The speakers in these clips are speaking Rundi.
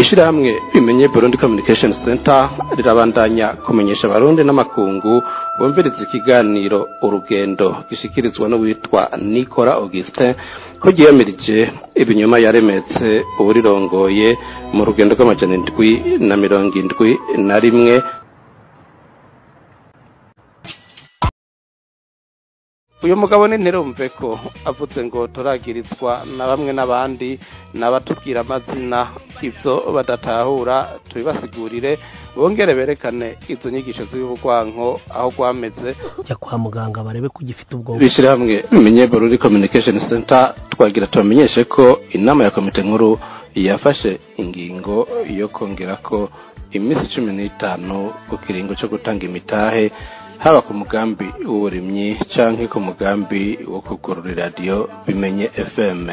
Ishirahamwe bimenye Burundi Communication Center rirabandanya kumenyesha abarundi n'amakungu bumviriza ikiganiro urugendo gishikirizwa no witwa Nicola Augustin ko giyemirije ibinyoma yaremetse uburirongoye mu rugendo rw'amajana 771. Uyu mugabo ni nterumve ko avuze ngo turagirizwa na bamwe n'abandi nabatubwira amazina ivyo badatahura tubibasigurire bongere berekane izo nyigisho z'ubugwanko aho gwameze ya kwa muganga barebe kugifita ubwo bishirahamwe bimenye Burundi Communication Center twagira tubamenyeshe ko inama ya komite nkuru yafashe ingingo yo kongera ko imisi 15 ku kiringo cyo gutanga imitahe haba ku mugambi w'uburimyi canke ku mugambi wo kugurura radio bimenye FM.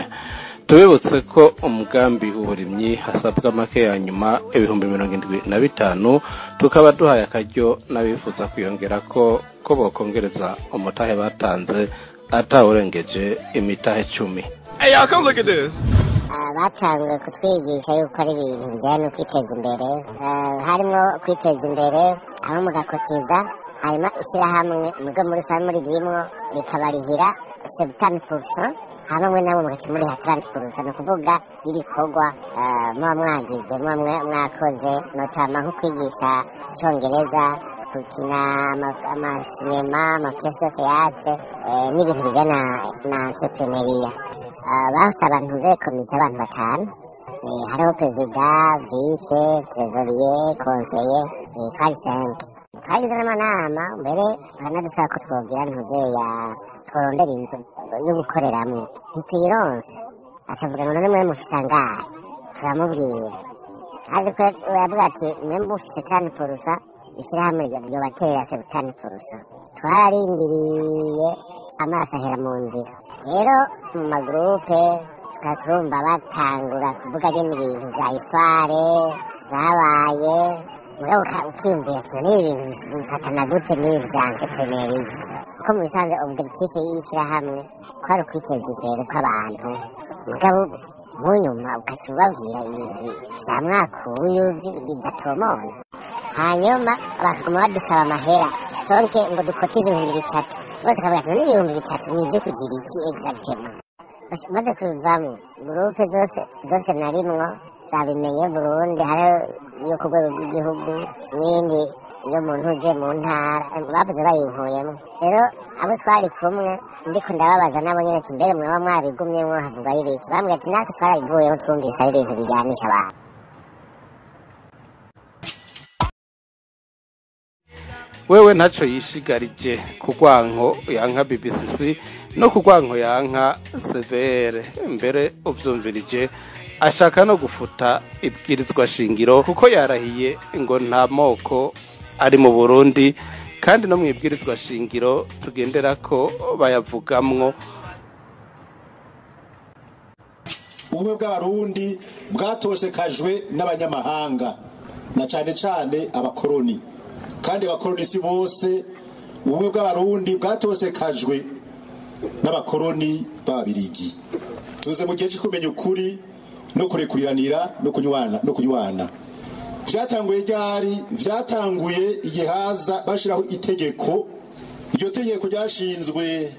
Tubibutse ko umugambi w'uburimyi hasabwa make ya nyuma 75,000 tukaba duhaye akaryo n'abifuza kuyongera ko bokongereza umutahe batanze atawurengeje imitahe 10. Hey y'all, come look at this. Batangiye kutwigisha yuko ari ibintu bijyanye no kwiteza imbere, harimo kwiteza imbere aho mugakotiza hanyuma ishyirahamwe mugo muri family rimwe rikabarihira 70%, hamwe namwe mugakimuriha 30%, no kuvuga ibikorwa muba mwagize mwakoze notama nko kwigisha icyongereza, gukina amasinema, amapièce de théâtre n'ibintu bijyana na entrepreneuria. Basaba ntuze komite abantu 5, hariho perezida, vice, trésorier, conseiller, twari 5. Twagize n'amanama mbere banadusaba ko twogira ntuze ya tworondera inzu yo gukoreramo ntituyironse, atavuga ngo none mufise angahe, turamubwira azi ko yavuga ati mwe mufise 30%, ishyirahamwe ryobatera 70%. Twararindiriye amaso ahera mu nzira, rero mu magroupe tukaturumva batangura kuvuga nyene ibintu vya histoire zabaye, mugabo ukiyumvira n'ibintu bifatana gute n'ibintu vya entrepreneuria, kuko mu bisanzwe objectif y'ishyirahamwe kwari ukwiteza imbere kw'abantu, mugabo munyuma ukacubabwira ibintu vya mwakuyu bidatomoye, hanyuma bakaguma badusaba amahera tonke ngo dukotize 3,000, bose kavuga ati n'ibihumbi 3 n'ivyo kugira iki exactement. Maze kuvamo groupe zose narimwo zabimenye Burundi, hari yo ku rwego rw'igihugu n'indi yo mu ntuze mu ntara bavuze bayinkuyemo. Rero abo twari kumwe ndiko ndababaza nabo nyene ati mbere mwaba mwabigumyemwo havuga y'ibiki, bambwira ati natwe twarabivuyemo twumvise ari ibintu bijyanisha abantu. Wewe ntaco yishigarije kugwanko yanka BBCC no kugwanko yanka severe, mbere uvyumvirije ashaka no gufuta ibwirizwa shingiro kuko yarahiye ngo nta moko ari mu Burundi, kandi no mwibwirizwa shingiro tugendera ko bayavugamwo ubumwe bw'abarundi bwatosekajwe n'abanyamahanga na cane abakoroni, kandi abakoroni si bose. Ubumwe bw'abarundi bwatosekajwe n'abakoroni b'ababirigi. Tuze mu gihe cyo kumenya ukuri no kurekuriranira no kunywana. Vyatanguye igihe haza bashiraho itegeko. Iryo tegeko ryashinzwe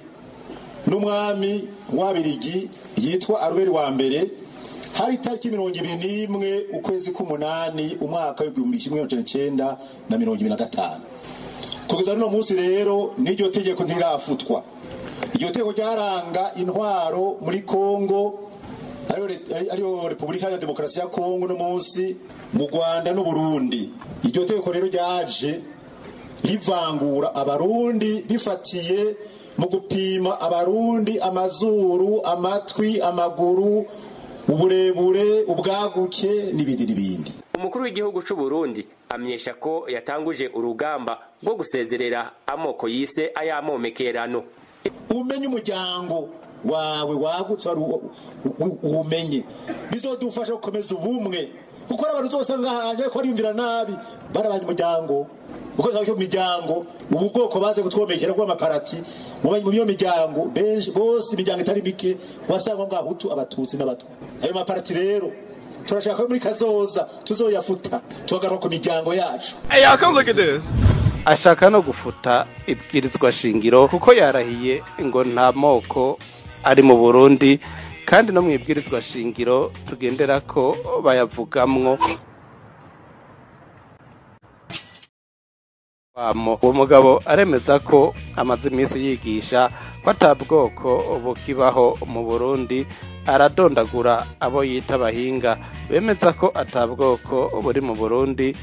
n'umwami w'abirigi yitwa Albert wa mbere, hari tariki 21 ukwezi k'umunani umwaka w'1925. Kugeza no munsi rero n'iryo tegeko ntirafutwa. Iryo tegeko ryaranga intwaro muri Kongo, ariyo Repubulika ya Demokarasi ya Kongo no munsi mu Rwanda no Burundi. Iryo tegeko rero ryaje rivangura abarundi bifatiye mu gupima abarundi amazuru, amatwi, amaguru, uburebure, ubwaguke n'ibindi. Umukuru w'igihugu c'u Burundi amyesha ko yatanguje urugamba rwo gusezerera amoko yise ayamomekerano. Umenye umuryango wawe wagutse umenye bizodufasha gukomeza ubumwe, kuko abantu zosanga haje ko arimvira nabi barabanye umuryango, kuko zaje umuryango ubu bwoko baze gutwomekera rw'amaparati mu biyo miryango benshi bose imiryango itari mike wasanga ngo abahutu, abatutsi n'abatwa. Ayo maparati rero turashaka muri kazoza tuzoyafuta tugaruka ku miryango yacu. Hey, y'all, come look at this. ashaka no gufuta ibwirizwa shingiro kuko yarahiye ngo nta moko ari mu Burundi kandi no mu ibwirizwa shingiro tugendera ko bayavugamwo. Uwo mugabo aremeza ko amaze iminsi yigisha ko atabwoko bukibaho mu Burundi, aradondagura abo yita abahinga bemeza ko atabwoko buri mu Burundi,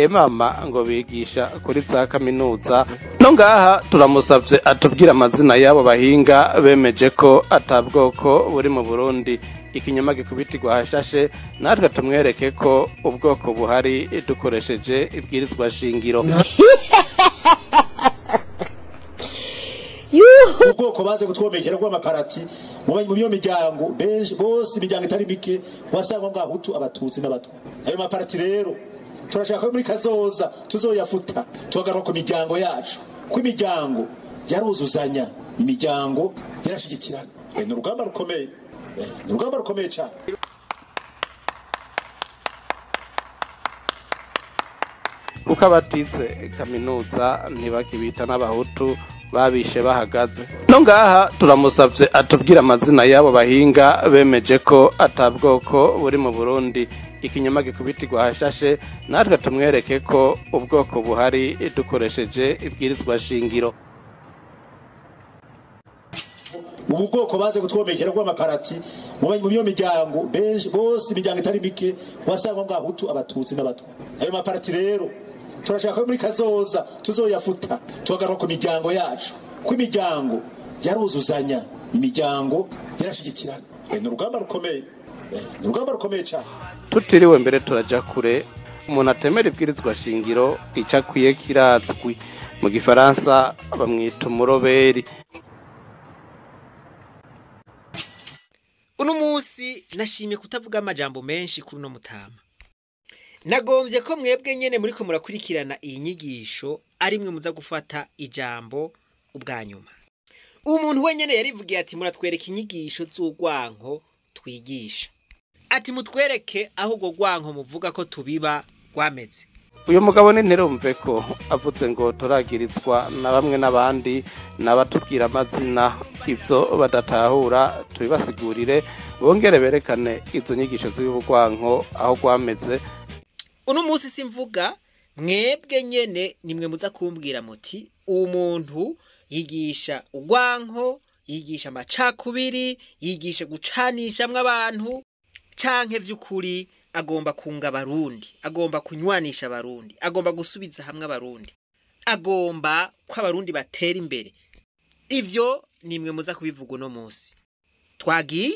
mama ngo bigisha kuri za kaminuza. No ngaha turamusavye atubwira amazina y'abo bahinga bemeje ko atabwoko buri mu Burundi. Ikinyoma gikubitirwa hashashe, natwe tumwereke ko ubwoko buhari dukoresheje ibwirizwa shingiro. Ubwoko baze kutwomekera kwa maparati mu byo miryango benshi bose imiryango itari mike wasanga ngo abutu abatutsi n'abatwa. Ayo maparati rero turashaka muri kazoza tuzoyafuta tugaruka ku miryango yacu, ku imiryango yaruzuzanya, imiryango yarashigikirana. Ni urugamba rukomeye, ni urugamba rukomeye cyane. Kuko abatize kaminuza ntibakibita n'abahutu babishe bahagaze. No ngaha turamusavye atubwira amazina y'abo bahinga bemeje ko atabwoko buri mu Burundi. Ikinyoma gikubitirwa hashashe, natwe tumwereke ko ubwoko buhari dukoresheje ibwirizwa shingiro. Ubu bwoko baze kutwomekera kwa maparati mu byo miryango benshi bose imiryango itari mike wasanga ngo abutu abatutsi n'abatwa. Ayo maparati rero turashaka muri kazoza tuzoyafuta tugaruka ku miryango yacu, ku imiryango yaruzuzanya, imiryango yarashigikirana. Ni urugamba rukomeye, ni urugamba rukomeye cyane. Tutiriwe mbere turaja kure, umuntu atemera ibwirizwa shingiro icyo akwiye kirazwi. Mu Gifaransa bamwita umuroberi. Uno munsi nashimye kutavuga amajambo menshi kuri no mutama. Nagombye ko mwebwe nyene muri ko murakurikirana iyi nyigisho ari mwe muza gufata ijambo ubwanyuma. Umuntu wenyene yarivugiye ati muratwereka inyigisho z'ugwanko twigisha. Ati mutwereke aho go gwanko muvuga ko tubiba gwameze. Uyu mugabo ninterumve ko avuze ngo turagirizwa na bamwe n'abandi nabatubwira amazina ivyo badatahura tubibasigurire bongere berekane izo nyigisho z'ubugwanko aho gwameze. Uno munsi simvuga mwebwe nyene nimwe muza kumbwira muti umuntu yigisha ugwanko, yigisha amacakubiri, yigisha gucanishamwe abantu, canke vy'ukuri agomba kunga abarundi, agomba kunywanisha abarundi, agomba gusubiza hamwe abarundi, agomba ko abarundi batera imbere. Ivyo nimwe muza kubivuga uno munsi. Twagi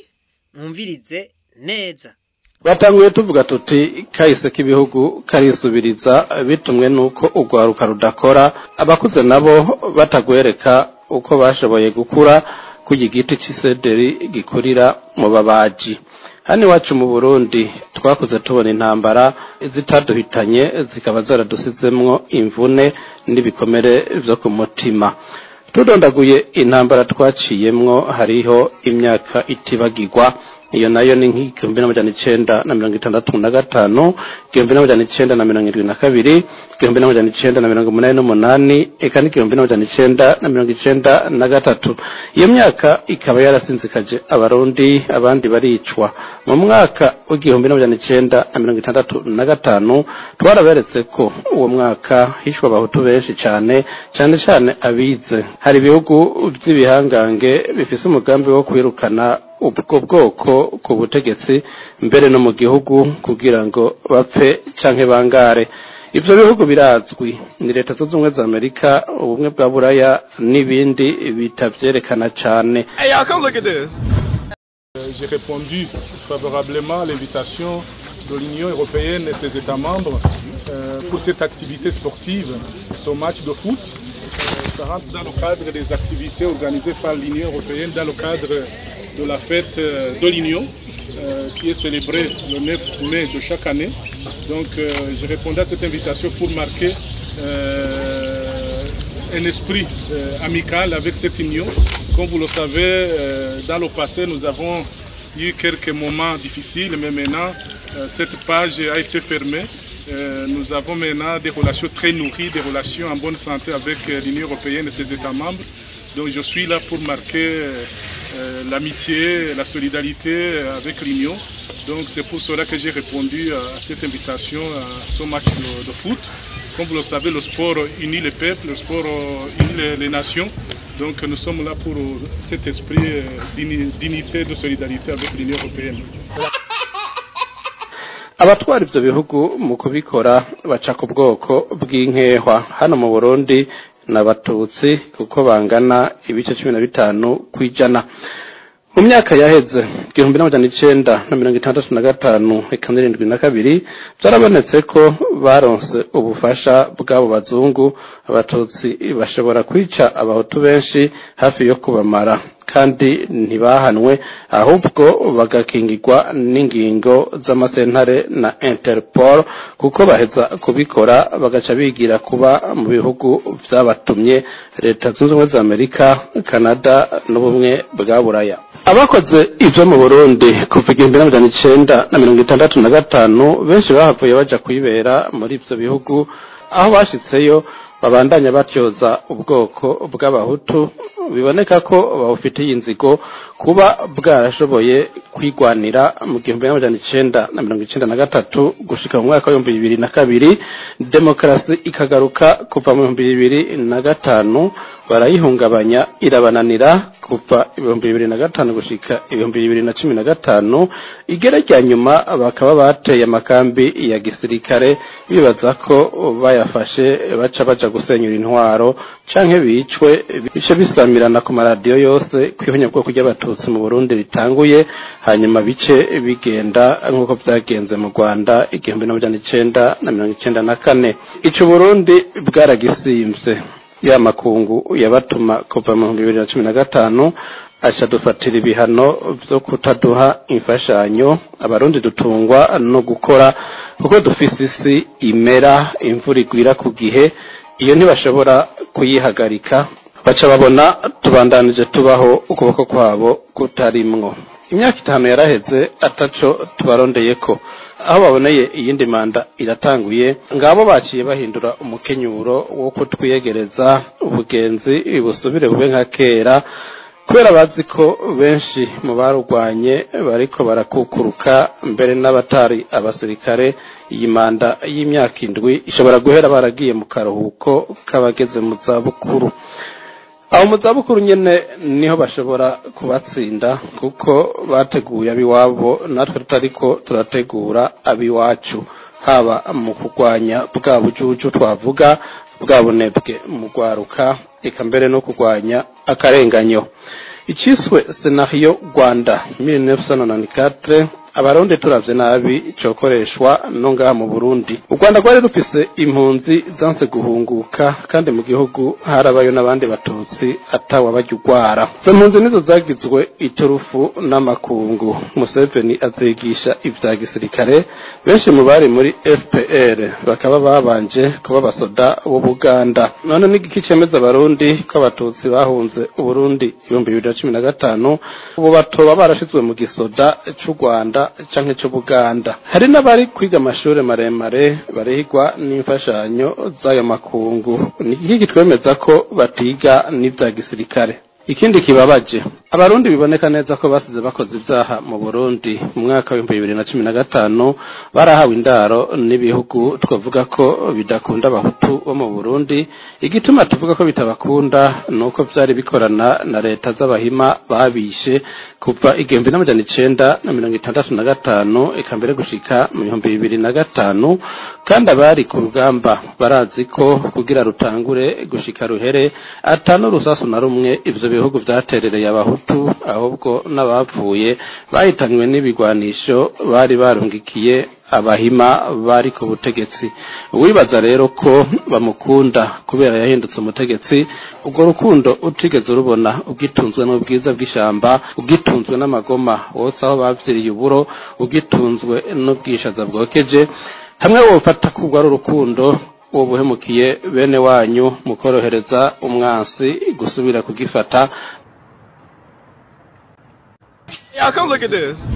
mwumvirize neza. Batanguye tuvuga tuti kahise k'ibihugu karisubiriza bitumwe nuko ugwaruka rudakora, abakuze nabo batagwereka uko bashoboye gukura ku giti cy'isederi gikurira mu babaji. Hano iwacu mu Burundi twakuze tubona intambara zitaduhitanye zikaba zaradusizemwo imvune n'ibikomere vyo ku mutima. Tudondaguye intambara twaciyemwo hariho imyaka itibagirwa, iyo nayo ni nk'igihumbi n'amajana 1965, igihumbi n'amajana 1972, igihumbi n'amajana 1988, eka n'igihumbi n'amajana 1993. Iyo myaka ikaba yarasinzikaje abarundi, abandi baricwa. Mu mwaka w'igihumbi n'amajana 1965 twaraberetse ko uwo mwaka hishwa abahutu benshi cyane abize. Hari ibihugu by'ibihangange bifise umugambi wo kwirukana ubwo bwoko ku butegetsi mbere no mu gihugu kugira ngo bapfe canke bangare. Ivyo bihugu birazwi ni leta zunze ubumwe za Amerika, ubumwe bwa Buraya n'ibindi bitavyerekana cane. Hey, y'all, come look at this. J'ai répondu favorablement à l'invitation de l'Union européenne et ses États membres pour cette activité sportive, ce match de foot. Ça rentre dans le cadre des activités organisées par l'Union européenne dans le cadre de la fête de l'Union qui est célébrée le 9 mai de chaque année. Donc je répondais à cette invitation pour marquer un esprit amical avec cette union. Comme vous le savez, dans le passé, nous avons eu quelques moments difficiles, mais maintenant, cette page a été fermée. Nous avons maintenant des relations très nourries, des relations en bonne santé avec l'Union européenne et ses États membres. Donc je suis là pour marquer l'amitié, la solidarité avec l'Union. Donc c'est pour cela que j'ai répondu à cette invitation à ce match de foot. Comme vous le savez, le sport unit les peuples, le sport unit les nations. Donc nous sommes là pour cet esprit d'unité, de solidarité avec l'Union européenne. abatwara ivyo bihugu mu kubikora baca ku bwoko bw'inkehwa hano mu Burundi n'abatutsi kuko bangana ibice 15 kwijana mu myaka yaheze 1965 eka 72 byarabonetse ko baronse ubufasha bw'abo bazungu abatutsi bashobora kwica abahutu benshi hafi yo kubamara kandi ntibahanwe ahubwo bagakingirwa n'ingingo z'amasentare na Interpol kuko baheza kubikora bagaca bigira kuba mu bihugu vyabatumye leta zunze ubumwe za Amerika Canada n'ubumwe bwa Buraya abakoze ivyo mu Burundi kuva 1965 benshi bahavuye baja kwibera muri ivyo bihugu aho bashitseyo babandanya batyoza ubwoko bw'abahutu biboneka ko bawufitiye inzigo kuba bwarashoboye kwigwanira mu 1993 gushika mu mwaka wa 2002 demokrasi ikagaruka kuva mu 2005 barayihungabanya irabananira kuva 2005 gushika 2015 igera rya nyuma bakaba bateye amakambi ya gisirikare bibaza ko bayafashe baca gusenyura intwaro canke bicwe bice bisamirana ku maradiyo yose kwihonya bwo kujya abatutsi mu Burundi ritanguye hanyuma bice bigenda nkuko byagenze mu Rwanda 1994 ico Burundi bwaragisimvye ya makungu yabatuma kuva mu 2015 acha dufatira ibihano byo kutaduha imfashanyo abarundi dutungwa no gukora kuko dufise isi imera imvura igwira ku gihe iyo ntibashobora kuyihagarika baca babona tubandanije tubaho ukuboko kwabo kutarimwo imyaka 5 yaraheze ataco tubarondeyeko aho baboneye iyindi manda iratanguye ngabo baciye bahindura umukenyuro wo kutwiyegereza ubugenzi busubire bube nka kera kubera bazi ko benshi mu barugwanye bariko barakukuruka mbere n'abatari abasirikare iyi manda y'imyaka 7 ishobora guhera baragiye mu karuhuko kabageze mu zabukuru aho mu zabukuru nyene niho bashobora kubatsinda kuko bateguye abiwabo natwe tutariko turategura abiwacu haba mu kugwanya bwa bujuju twavuga bwa bunebwe mu gwaruka eka mbere no kugwanya akarenganyo iciswe Senario Rwanda 1994 abarundi turavye nabi cokoreshwa no ngaha mu Burundi u Rwanda rwari rufise impunzi zanse guhunguka kandi mu gihugu harabayo n'abandi batutsi atawa bajugwara zo mpunzi nizo zagizwe iturufu n'amakungu Museveni azigisha ivya gisirikare benshi mu bari muri FPR bakaba babanje kuba basoda bo Buganda none n'igiki cemeza abarundi ko abatutsi bahunze u Burundi 2015 ubu batoba barashizwe mu gisoda c'u Rwanda canke cyo Buganda hari n'abari kwiga amashuri maremare barehigwa n'imfashanyo z'ayo makungu niki twemeza ko batiga n'ivya gisirikare ikindi kibabaje abarundi biboneka neza ko basize bakoze ivyaha mu Burundi mu mwaka wa 2015 barahawe indaro n'ibihugu twavuga ko bidakunda abahutu bo mu Burundi igituma tuvuga ko bitabakunda nuko vyari bikorana na leta z'abahima babishe kuva 1965 eka mbere gushika mu 2005 kandi abari ku rugamba barazi ko kugira rutangure gushika ruhere atanu rusasu na rumwe ivyo bihugu vyaterereye abahutu ahubwo n'abapfuye bahitanywe n'ibigwanisho bari barungikiye abahima bari ku butegetsi wibaza rero ko bamukunda kubera yahindutse umutegetsi ubwo rukundo utigeze urubona ugitunzwe n'ubwiza bw'ishamba ugitunzwe n'amagoma wose aho bavyiriye uburo ugitunzwe n'ubwishaza bwokeje hamwe wofata kubwa rukundo wobuhemukiye bene wanyu mukorohereza umwansi gusubira kugifata Yeah, come look at this.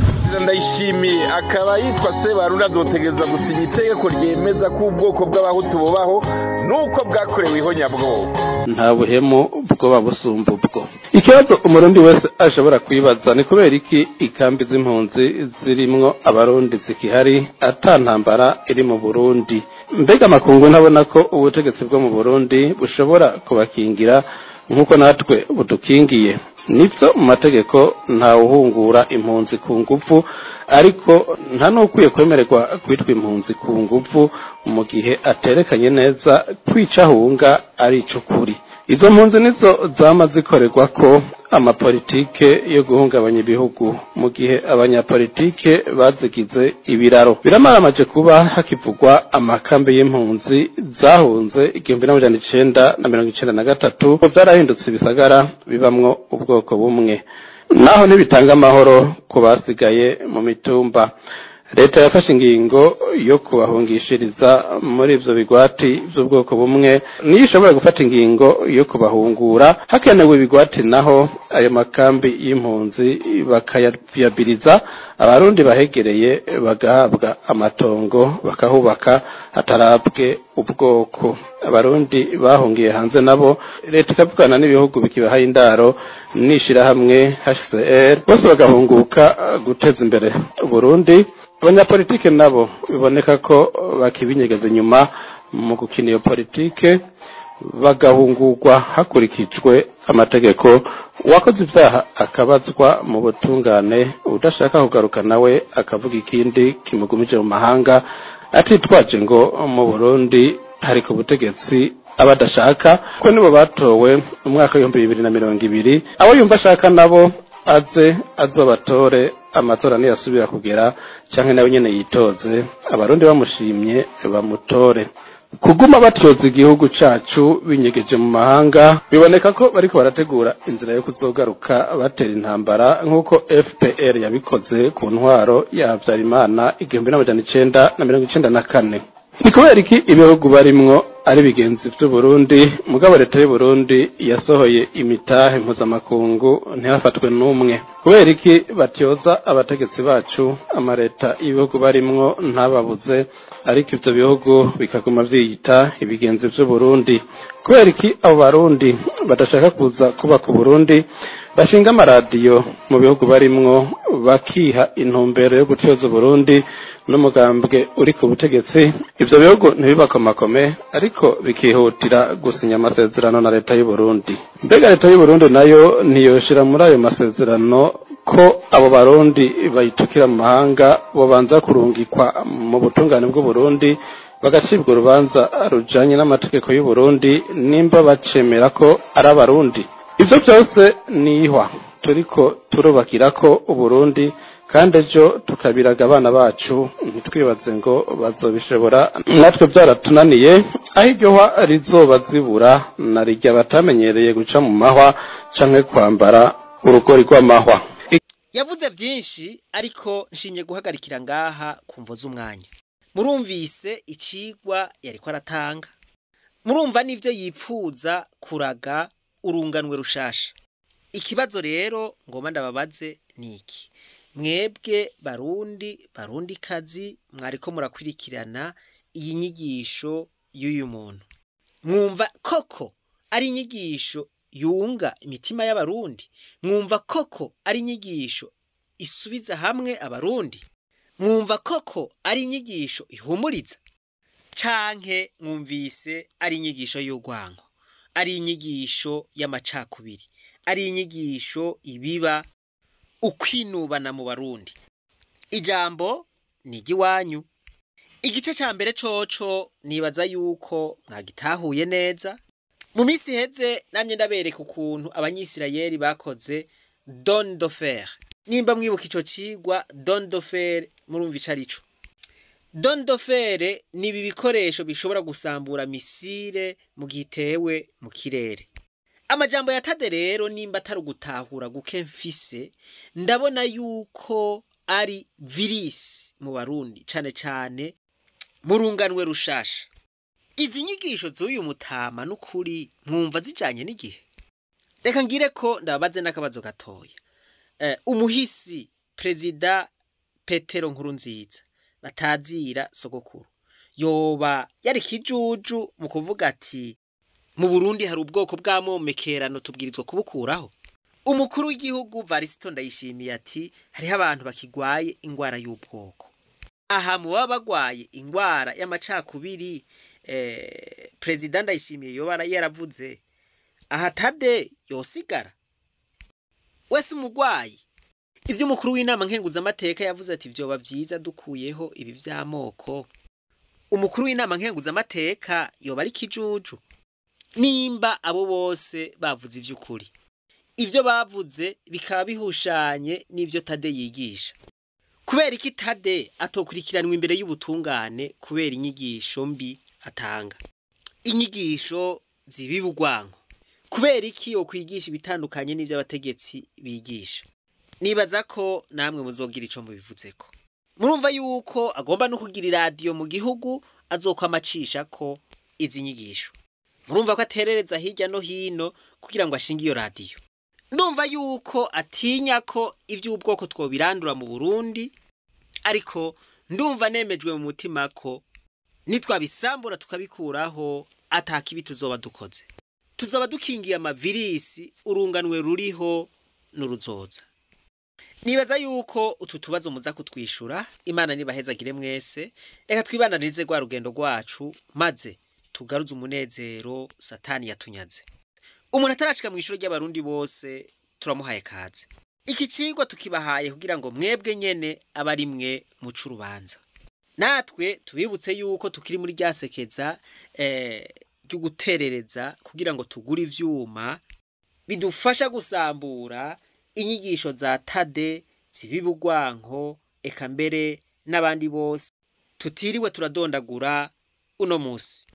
Ndayishimiye akaba yitwa Sebarundi azotegereza gusinya itegeko ryemeza ko ubwoko bw'abahutu bubaho nuko bwakorewe ihonyabwoko. Nta buhemu bwoba busumba ubwo. Ikibazo umurundi wese ashobora kwibaza ni kubera iki ikambi z'impunzi zirimwo abarundi zikihari atantambara iri mu Burundi. Mbega makungu ntabona ko ubutegetsi bwo mu Burundi bushobora kubakingira nkuko natwe budukingiye. Nivyo mu mategeko nta uhungura impunzi ku nguvu, ariko nta n'ukwiye kwemererwa kwitwa impunzi ku nguvu mu gihe aterekanye neza kwica hunga ari icukuri. Izo mpunzi nizo zama zikorerwa ko amapolitike yo guhungabanya ibihugu mu gihe abanyapolitike bazigize ibiraro. Biramaramaje kuba hakivugwa amakambi y'impunzi zahunze 1993 byarahindutse ibisagara bibamwo ubwoko bumwe, naho ntibitanga amahoro ku basigaye mu mitumba. Leta yafashe ingingo yo kubahungishiriza muri ivyo bigwati by'ubwoko bumwe, niyo ishobora gufata ingingo yo kubahungura hakenewe ibigwati, naho ayo makambi y'impunzi bakayabiriza abarundi bahegereye bagahabwa amatongo bakahubaka hatarabwe ubwoko. Abarundi bahungiye hanze nabo leta ikavugana n'ibihugu bikibaha indaro nishira hamwe HCR bose bagahunguka guteza imbere Burundi. Abanyapolitike nabo biboneka ko bakibinyegeza nyuma mu gukina iyo politike bagahungurwa hakurikijwe amategeko. Uwakoze ivyaha akabazwa mu butungane, udashaka kugaruka nawe akavuga ikindi kimugumije mu mahanga atitwaje ngo mu Burundi hari ku butegetsi abadashaka ko nibo batowe mu mwaka wa 2020. Abo yumva ashaka nabo azobatore, amatora niyasubira kugera canke nawe nyene yitoze, abarundi bamushimye bamutore. Kuguma batyoza igihugu cacu binyegeje mu mahanga biboneka ko bariko barategura inzira yo kuzogaruka batera intambara nk'uko FPR yabikoze ku ntwaro ya Habyarimana 1994. Ni kubera iki ibihugu barimwo ari bigenzi by'u Burundi, mugabo leta y'u Burundi yasohoye imitahe mpuzamakungu ntihafatwe n'umwe? Kubera iki batyoza abategetsi bacu amareta y'ibihugu barimwo ntababuze, ariko ivyo bihugu bikaguma vyiyita ibigenzi by'u Burundi? Kubera iki abo barundi badashaka kuza kuba ku Burundi bashinga amaradiyo mu bihugu barimwo bakiha intumbero yo gutyoza Burundi n'umugambwe uri ku butegetsi? Ivyo bihugu ntibibakomakome, ariko bikihutira gusinya amasezerano na leta y'u Burundi. Mbega leta y'u Burundi nayo ntiyoshira muri ayo masezerano ko abo barundi bayitukira mu mahanga bobanza kurungikwa mu butungane bw'u Burundi bagacibwa urubanza rujanye n'amategeko y'u Burundi nimba bacemera ko ari abarundi? Ivyo byose nihwa turiko turubakira ko Uburundi, kandi ejo tukabiraga abana bacu ntitwibaze ngo bazobishobora. Natwe byaratunaniye, aho iryo hwa rizoba zibura na rirya batamenyereye guca mu mahwa canke kwambara urugori rw'amahwa. Yavuze vyinshi, ariko nshimye guhagarikira ngaha kumvo z'umwanya. Murumvise icigwa yariko aratanga, murumva n'ivyo yipfuza kuraga urunganwe rushasha. Ikibazo rero ngoma ndababaze niki: mwebwe barundi kazi mwariko murakwirikirana iyi nyigisho y'uyu muntu, mwumva koko ari inyigisho yunga imitima y'abarundi? Mwumva koko ari inyigisho isubiza hamwe abarundi? Mwumva koko ari inyigisho ihumuriza? Canke mwumvise ari inyigisho y'urwango, ari inyigisho y'amacakubiri, ari inyigisho ibiba ukwinubana mu barundi? Ijambo ni igiwanyu. Igice ca mbere coco nibaza yuko mwagitahuye neza. Mu minsi heze namye ndabereka ukuntu abanyisirayeli bakoze don de fer. Nimba mwibuka ico cigwa don de fer, murumva icarico. Don de fer ni ibi bikoresho bishobora gusambura misile mu gitewe mu kirere. Amajambo ya Tade rero nimba atari gutahura guke mfise, ndabona yuko ari virisi mu barundi, cane cane murunganwe rushasha. Izi nyigisho z'uyu mutama n'ukuri mwumva zijanye n'igihe? Reka ngire ko ndababaze n'akabazo gatoya. Umuhisi Perezida Petero Nkurunziza batazira sogokuru yoba yari kijuju mu kuvuga ati mu Burundi hari ubwoko bw'amomekerano tubwirizwa kubukuraho. Umukuru w'igihugu Varisito Ndayishimiye ati hariho abantu bakigwaye ingwara y'ubwoko. Aha mu baba bagwaye ingwara y'amacakubiri Perezida Ndayishimiye yoba yaravuze aha Tade yosigara wese umugwayi. Ivyo umukuru w'inama nkenguzamateka yavuze ati vyoba vyiza dukuyeho ibi vy'amoko. Umukuru w'inama nkenguzamateka yoba ari kijuju nimba abo bose bavuze ivy'ukuri. Ivyo bavuze bikaba bihushanye n'ivyo Tade yigisha. Kubera iki Tade atokurikiranwa imbere y'ubutungane kubera inyigisho mbi atanga, inyigisho zibibugwanko? Kubera iki yo kwigisha ibitandukanye n'ivyo abategetsi bigisha? Nibaza ko namwe muzogira ico mubivuzeko. Murumva yuko agomba no kugira radio mu gihugu azokwamacisha ko izi nyigisho. Murumva ko aterereza hirya no hino kugira ngo ashinge iyo radio. Ndumva yuko atinya ko ivy'ubwoko twobirandura mu Burundi, ariko ndumva nemejwe mu mutima ko nitwabisambura tukabikuraho atakibi tuzoba dukoze. Tuzoba dukingiye amavirisi urunganwe ruriho n'uruzoza. Nibaza yuko utu tubazo muza kutwishura. Imana nibahezagire mwese. Reka twibananize gwa rugendo rwacu maze tugaruze umunezero Satani yatunyaze. Umuntu atarashika mu ishuri ry'abarundi bose turamuhaye kaze. Iki cigwa tukibahaye kugira ngo mwebwe nyene abari mwe mucu rubanza. Natwe tubibutse yuko tukiri muri ryasekeza ryo guterereza kugira ngo tugure ivyuma bidufasha gusambura inyigisho za Tade zibibugwanko eka mbere n'abandi bose tutiriwe turadondagura uno musi.